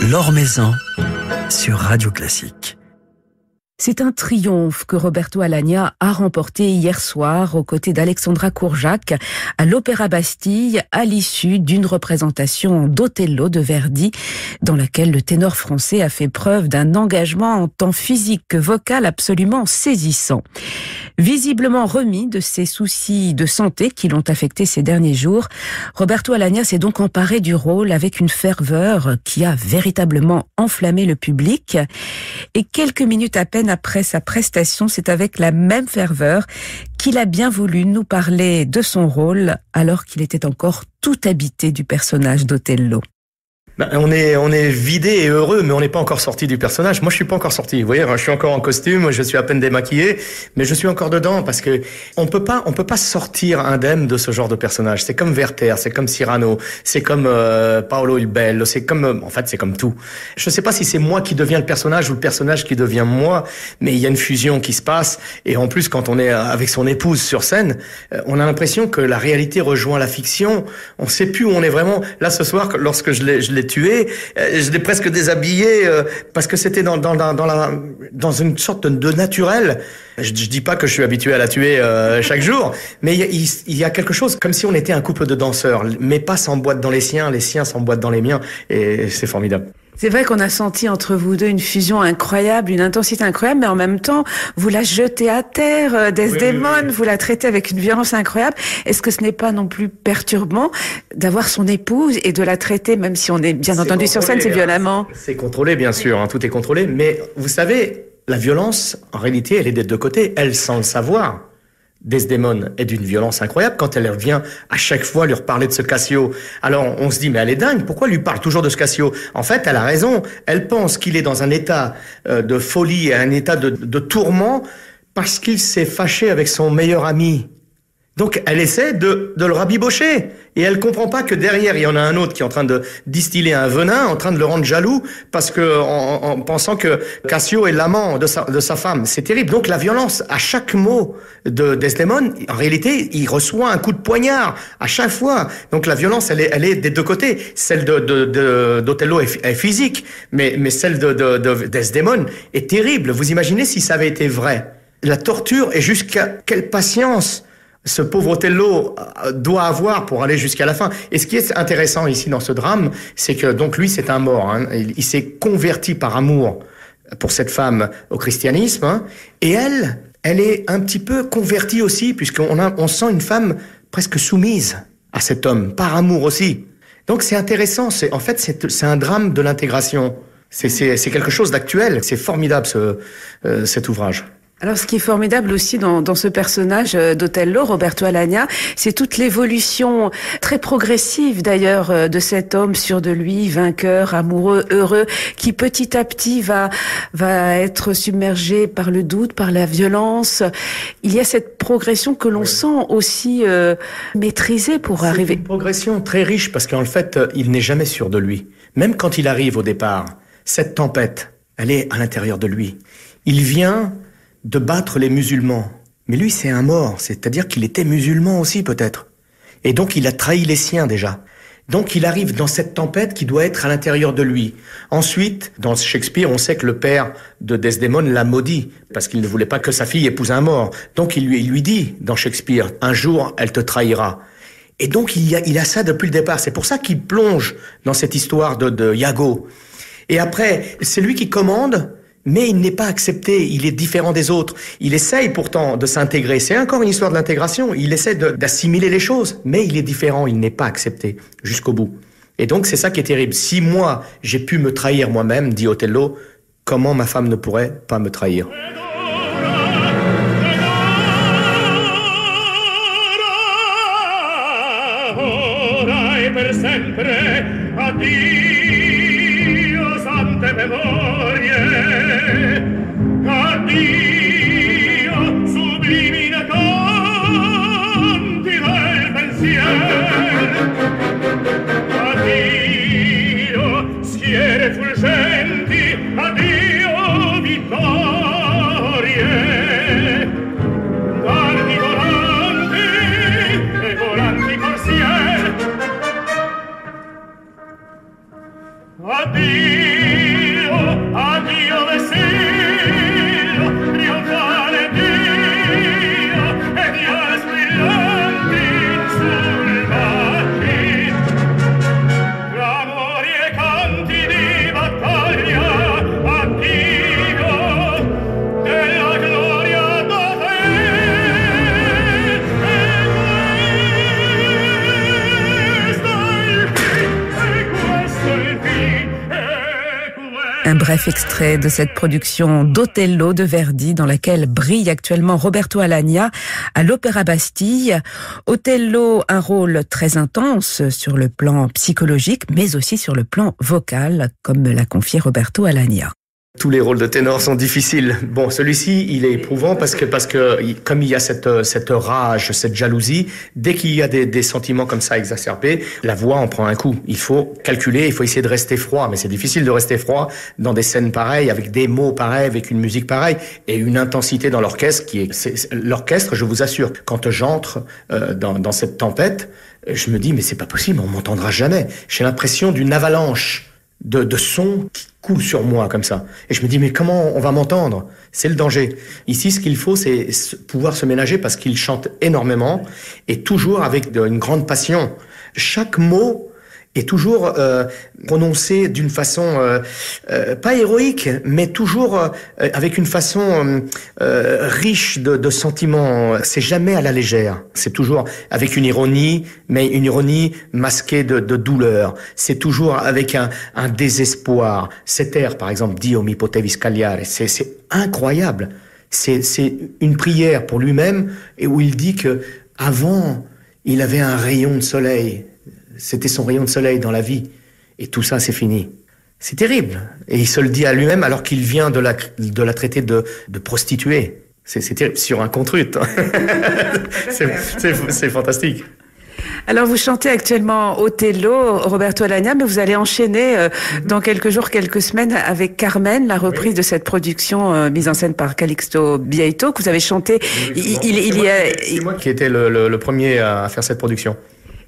Laure Maison sur Radio Classique. C'est un triomphe que Roberto Alagna a remporté hier soir aux côtés d'Alexandra Kourjak à l'Opéra Bastille à l'issue d'une représentation d'Othello de Verdi dans laquelle le ténor français a fait preuve d'un engagement tant physique que vocal absolument saisissant. Visiblement remis de ses soucis de santé qui l'ont affecté ces derniers jours, Roberto Alagna s'est donc emparé du rôle avec une ferveur qui a véritablement enflammé le public. Et quelques minutes à peine après sa prestation, c'est avec la même ferveur qu'il a bien voulu nous parler de son rôle alors qu'il était encore tout habité du personnage d'Othello. On est vidé et heureux, mais on n'est pas encore sorti du personnage. Moi, je suis pas encore sorti. Vous voyez, je suis encore en costume, je suis à peine démaquillé, mais je suis encore dedans parce que on peut pas sortir indemne de ce genre de personnage. C'est comme Werther, c'est comme Cyrano, c'est comme Paolo il Bello, c'est comme tout. Je sais pas si c'est moi qui deviens le personnage ou le personnage qui devient moi, mais il y a une fusion qui se passe. Et en plus, quand on est avec son épouse sur scène, on a l'impression que la réalité rejoint la fiction. On sait plus où on est vraiment. Là, ce soir, lorsque je l'ai tué, je l'ai presque déshabillé parce que c'était dans une sorte de naturel. Je dis pas que je suis habitué à la tuer chaque jour, mais il y a quelque chose comme si on était un couple de danseurs. Mes pas s'emboîtent dans les siens s'emboîtent dans les miens, et c'est formidable. C'est vrai qu'on a senti entre vous deux une fusion incroyable, une intensité incroyable, mais en même temps, vous la jetez à terre, Desdémone, oui. Vous la traitez avec une violence incroyable. Est-ce que ce n'est pas non plus perturbant d'avoir son épouse et de la traiter, même si on est bien entendu sur scène, c'est violemment? C'est contrôlé, bien sûr, tout est contrôlé, mais vous savez, la violence, en réalité, elle est des deux côtés, elle sans le savoir. Desdémone est d'une violence incroyable quand elle revient à chaque fois lui reparler de ce Cassio. Alors on se dit mais elle est dingue, pourquoi elle lui parle toujours de ce Cassio? En fait elle a raison, elle pense qu'il est dans un état de folie, un état de tourment parce qu'il s'est fâché avec son meilleur ami. Donc elle essaie de le rabibocher et elle comprend pas que derrière il y en a un autre qui est en train de distiller un venin, en train de le rendre jaloux parce que en pensant que Cassio est l'amant de sa femme. C'est terrible. Donc la violence à chaque mot de Desdémone, en réalité, il reçoit un coup de poignard à chaque fois. Donc la violence elle est des deux côtés. Celle d'Othello est physique, mais celle de Desdémone est terrible. Vous imaginez si ça avait été vrai? La torture et jusqu'à quelle patience ce pauvre Othello doit avoir pour aller jusqu'à la fin. Et ce qui est intéressant ici dans ce drame, c'est que donc lui c'est un mort. Il s'est converti par amour pour cette femme au christianisme. Et elle est un petit peu convertie aussi, puisqu'on sent une femme presque soumise à cet homme, par amour aussi. Donc c'est intéressant. C'est un drame de l'intégration. C'est quelque chose d'actuel. C'est formidable cet ouvrage. Alors, ce qui est formidable aussi dans ce personnage d'Othello, Roberto Alagna, c'est toute l'évolution très progressive d'ailleurs de cet homme sûr de lui, vainqueur, amoureux, heureux, qui petit à petit va être submergé par le doute, par la violence. Il y a cette progression que l'on sent aussi maîtrisée pour arriver. C'est une progression très riche parce qu'en fait, il n'est jamais sûr de lui. Même quand il arrive au départ, cette tempête, elle est à l'intérieur de lui. Il vient de battre les musulmans. Mais lui, c'est un mort, c'est-à-dire qu'il était musulman aussi, peut-être. Et donc, il a trahi les siens, déjà. Donc, il arrive dans cette tempête qui doit être à l'intérieur de lui. Ensuite, dans Shakespeare, on sait que le père de Desdémone l'a maudit, parce qu'il ne voulait pas que sa fille épouse un mort. Donc, il lui dit, dans Shakespeare, un jour, elle te trahira. Et donc, il a ça depuis le départ. C'est pour ça qu'il plonge dans cette histoire de Iago. Et après, c'est lui qui commande, mais il n'est pas accepté, il est différent des autres. Il essaye pourtant de s'intégrer. C'est encore une histoire de l'intégration. Il essaie d'assimiler les choses, mais il est différent, il n'est pas accepté jusqu'au bout. Et donc c'est ça qui est terrible. Si moi, j'ai pu me trahir moi-même, dit Othello, comment ma femme ne pourrait pas me trahir ? Addio Un bref extrait de cette production d'Othello de Verdi dans laquelle brille actuellement Roberto Alagna à l'Opéra Bastille. Othello, un rôle très intense sur le plan psychologique mais aussi sur le plan vocal, comme me l'a confié Roberto Alagna. Tous les rôles de ténor sont difficiles. Bon, celui-ci, il est éprouvant parce que comme il y a cette rage, cette jalousie, dès qu'il y a des sentiments comme ça exacerbés, la voix en prend un coup. Il faut calculer, il faut essayer de rester froid, mais c'est difficile de rester froid dans des scènes pareilles, avec des mots pareils, avec une musique pareille et une intensité dans l'orchestre l'orchestre, je vous assure, quand j'entre dans cette tempête, je me dis mais c'est pas possible, on m'entendra jamais. J'ai l'impression d'une avalanche de sons qui coule sur moi comme ça. Et je me dis, mais comment on va m'entendre? C'est le danger. Ici, ce qu'il faut, c'est pouvoir se ménager parce qu'il chante énormément et toujours avec une grande passion. Chaque mot est toujours prononcé d'une façon pas héroïque, mais toujours avec une façon riche de sentiments. C'est jamais à la légère. C'est toujours avec une ironie, mais une ironie masquée de douleur. C'est toujours avec un désespoir. Cet air, par exemple, Dio mi potevi scagliare, c'est incroyable. C'est une prière pour lui-même et où il dit que avant, il avait un rayon de soleil. C'était son rayon de soleil dans la vie. Et tout ça, c'est fini. C'est terrible. Et il se le dit à lui-même alors qu'il vient de la traiter de prostituée. C'est terrible. Sur un contrute. C'est fantastique. Alors vous chantez actuellement Othello, Roberto Alagna, mais vous allez enchaîner dans quelques jours, quelques semaines avec Carmen, la reprise de cette production mise en scène par Calixto Bieito, que vous avez chanté. C'est moi qui étais le premier à faire cette production.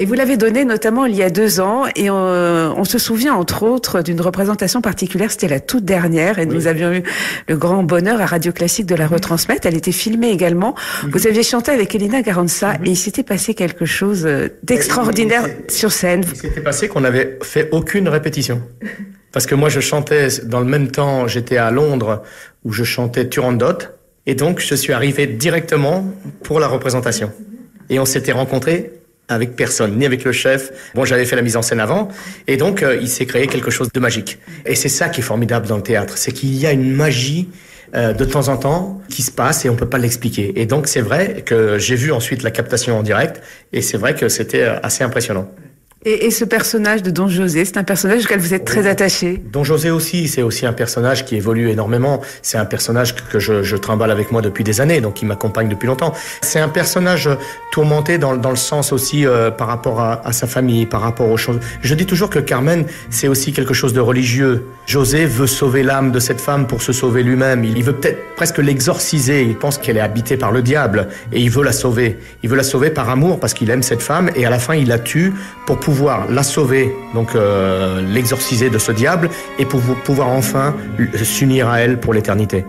Et vous l'avez donné notamment il y a 2 ans, et on se souvient entre autres d'une représentation particulière, c'était la toute dernière, et nous avions eu le grand bonheur à Radio Classique de la retransmettre. Elle était filmée également. Vous aviez chanté avec Elena Garanza, et il s'était passé quelque chose d'extraordinaire sur scène. Il s'était passé qu'on n'avait fait aucune répétition. Parce que moi je chantais, dans le même temps, j'étais à Londres, où je chantais Turandot, et donc je suis arrivé directement pour la représentation. Et on s'était rencontrés avec personne, ni avec le chef. Bon, j'avais fait la mise en scène avant, et donc il s'est créé quelque chose de magique. Et c'est ça qui est formidable dans le théâtre, c'est qu'il y a une magie de temps en temps qui se passe et on peut pas l'expliquer. Et donc c'est vrai que j'ai vu ensuite la captation en direct, et c'est vrai que c'était assez impressionnant. Et ce personnage de Don José, c'est un personnage auquel vous êtes très attaché. Don José aussi, c'est aussi un personnage qui évolue énormément. C'est un personnage que je trimballe avec moi depuis des années, donc qui m'accompagne depuis longtemps. C'est un personnage tourmenté dans le sens aussi par rapport à sa famille, par rapport aux choses. Je dis toujours que Carmen, c'est aussi quelque chose de religieux. José veut sauver l'âme de cette femme pour se sauver lui-même. Il veut peut-être presque l'exorciser. Il pense qu'elle est habitée par le diable et il veut la sauver. Il veut la sauver par amour parce qu'il aime cette femme et à la fin il la tue pour pouvoir la sauver, donc l'exorciser de ce diable et pour pouvoir enfin s'unir à elle pour l'éternité.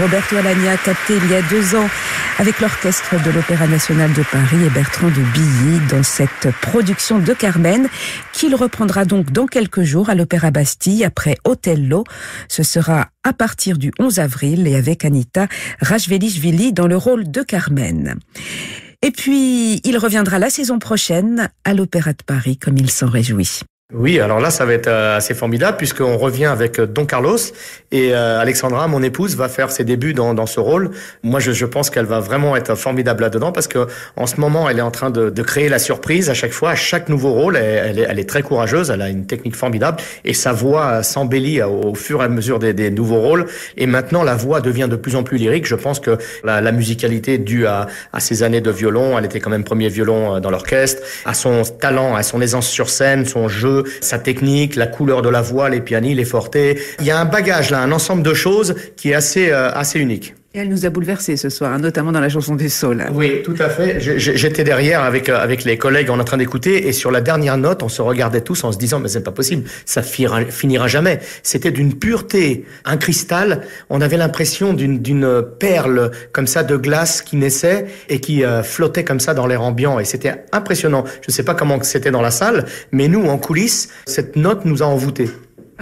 Roberto Alagna, capté il y a 2 ans avec l'Orchestre de l'Opéra National de Paris et Bertrand de Billy dans cette production de Carmen qu'il reprendra donc dans quelques jours à l'Opéra Bastille après Othello. Ce sera à partir du 11 avril et avec Anita Rajvelishvili dans le rôle de Carmen. Et puis, il reviendra la saison prochaine à l'Opéra de Paris comme il s'en réjouit. Oui, alors là, ça va être assez formidable puisqu'on revient avec Don Carlos et Alexandra, mon épouse, va faire ses débuts dans ce rôle. Moi, je pense qu'elle va vraiment être formidable là-dedans parce que en ce moment, elle est en train de créer la surprise à chaque fois, à chaque nouveau rôle. Elle est très courageuse, elle a une technique formidable et sa voix s'embellit au fur et à mesure des nouveaux rôles. Et maintenant, la voix devient de plus en plus lyrique. Je pense que la musicalité due à ses années de violon, elle était quand même premier violon dans l'orchestre, à son talent, à son aisance sur scène, son jeu, sa technique, la couleur de la voix, les pianis, les fortés. Il y a un bagage là, un ensemble de choses qui est assez unique. Et elle nous a bouleversés ce soir, notamment dans la chanson des saules. Oui, tout à fait. J'étais derrière avec les collègues, on est en train d'écouter, et sur la dernière note, on se regardait tous en se disant, mais c'est pas possible, ça finira jamais. C'était d'une pureté, un cristal. On avait l'impression d'une perle comme ça de glace qui naissait et qui flottait comme ça dans l'air ambiant, et c'était impressionnant. Je sais pas comment c'était dans la salle, mais nous, en coulisses, cette note nous a envoûtés.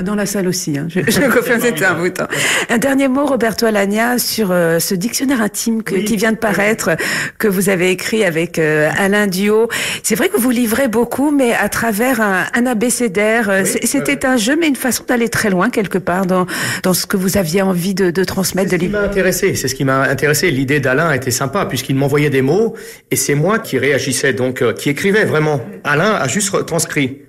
Dans la salle aussi, hein. Je confirme, c'était envoûtant. Un dernier mot, Roberto Alagna, sur ce dictionnaire intime qui vient de paraître, que vous avez écrit avec Alain Duhaut. C'est vrai que vous livrez beaucoup, mais à travers un abécédaire. C'était un jeu, mais une façon d'aller très loin, quelque part, dans ce que vous aviez envie de transmettre. C'est ce qui m'a intéressé. L'idée d'Alain était sympa, puisqu'il m'envoyait des mots, et c'est moi qui réagissais, donc qui écrivais vraiment. Alain a juste retranscrit.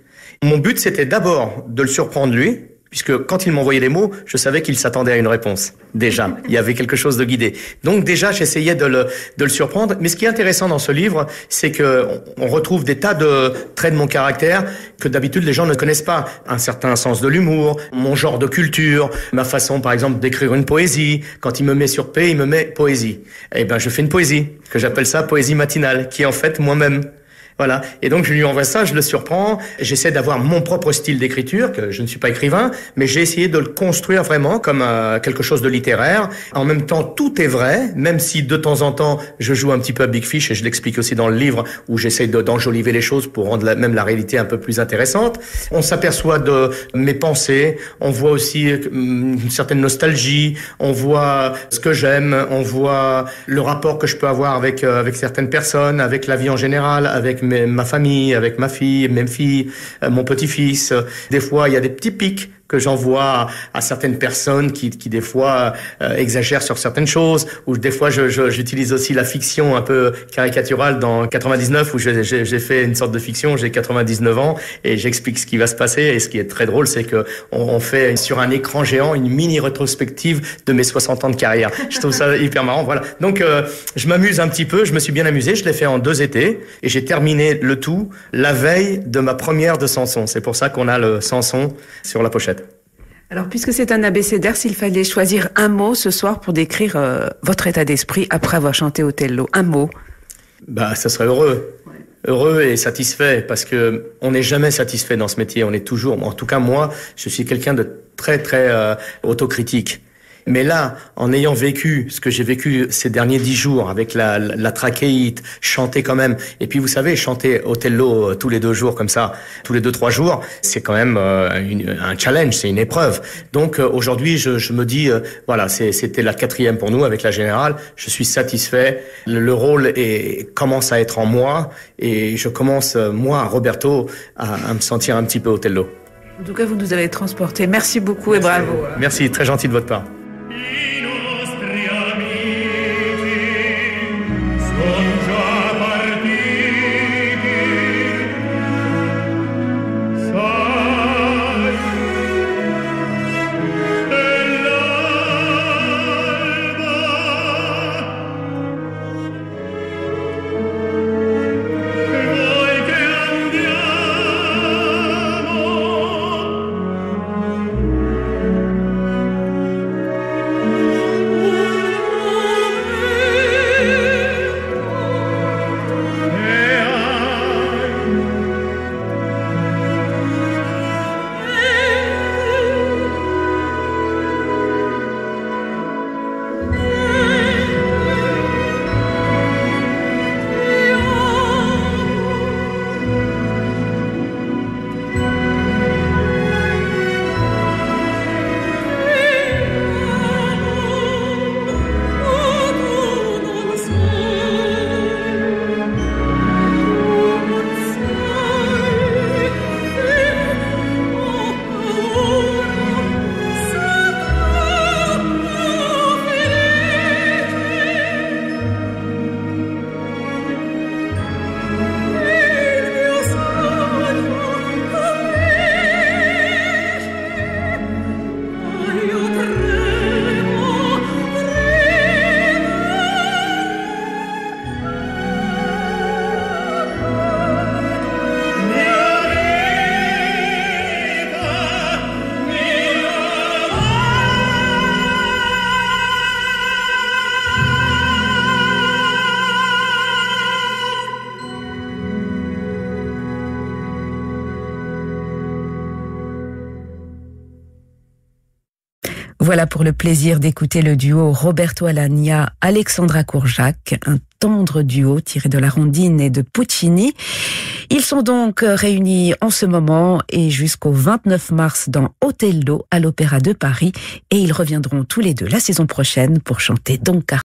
Mon but, c'était d'abord de le surprendre lui, puisque quand il m'envoyait les mots, je savais qu'il s'attendait à une réponse. Déjà, il y avait quelque chose de guidé. Donc déjà, j'essayais de le surprendre. Mais ce qui est intéressant dans ce livre, c'est que on retrouve des tas de traits de mon caractère que d'habitude les gens ne connaissent pas. Un certain sens de l'humour, mon genre de culture, ma façon, par exemple, d'écrire une poésie. Quand il me met sur P, il me met poésie. Eh ben, je fais une poésie, que j'appelle ça poésie matinale, qui est en fait moi-même. Voilà. Et donc, je lui envoie ça, je le surprends. J'essaie d'avoir mon propre style d'écriture, que je ne suis pas écrivain, mais j'ai essayé de le construire vraiment comme quelque chose de littéraire. En même temps, tout est vrai, même si de temps en temps, je joue un petit peu à Big Fish, et je l'explique aussi dans le livre, où j'essaie d'enjoliver les choses pour rendre même la réalité un peu plus intéressante. On s'aperçoit de mes pensées, on voit aussi une certaine nostalgie, on voit ce que j'aime, on voit le rapport que je peux avoir avec certaines personnes, avec la vie en général, avec ma famille, avec ma fille, mes filles, mon petit-fils. Des fois, il y a des petits pics que j'envoie à certaines personnes qui des fois exagèrent sur certaines choses, ou des fois j'utilise aussi la fiction un peu caricaturale dans 99, où j'ai fait une sorte de fiction, j'ai 99 ans, et j'explique ce qui va se passer, et ce qui est très drôle, c'est que on fait sur un écran géant une mini rétrospective de mes 60 ans de carrière. Je trouve ça hyper marrant, voilà. Donc je m'amuse un petit peu, je me suis bien amusé, je l'ai fait en 2 étés, et j'ai terminé le tout la veille de ma première de Samson. C'est pour ça qu'on a le Samson sur la pochette. Alors, puisque c'est un abécédaire, s'il fallait choisir un mot ce soir pour décrire votre état d'esprit après avoir chanté Othello, un mot. Ça serait heureux. Ouais. Heureux et satisfait, parce que on n'est jamais satisfait dans ce métier. On est toujours, en tout cas moi, je suis quelqu'un de très très autocritique. Mais là, en ayant vécu ce que j'ai vécu ces derniers 10 jours avec la trachéite, chanter quand même, et puis vous savez, chanter Othello tous les 2 jours comme ça, tous les 2-3 jours, c'est quand même un challenge, c'est une épreuve. Donc aujourd'hui, je me dis, voilà, c'était la 4e pour nous avec la Générale, je suis satisfait, le rôle commence à être en moi, et je commence, moi, Roberto, à me sentir un petit peu Othello. En tout cas, vous nous avez transporté. Merci beaucoup. Merci, et bravo. Merci, très gentil de votre part. Voilà pour le plaisir d'écouter le duo Roberto Alagna-Alexandra Courjac, un tendre duo tiré de la Rondine et de Puccini. Ils sont donc réunis en ce moment et jusqu'au 29 mars dans Othello à l'Opéra de Paris, et ils reviendront tous les deux la saison prochaine pour chanter Don Carlo.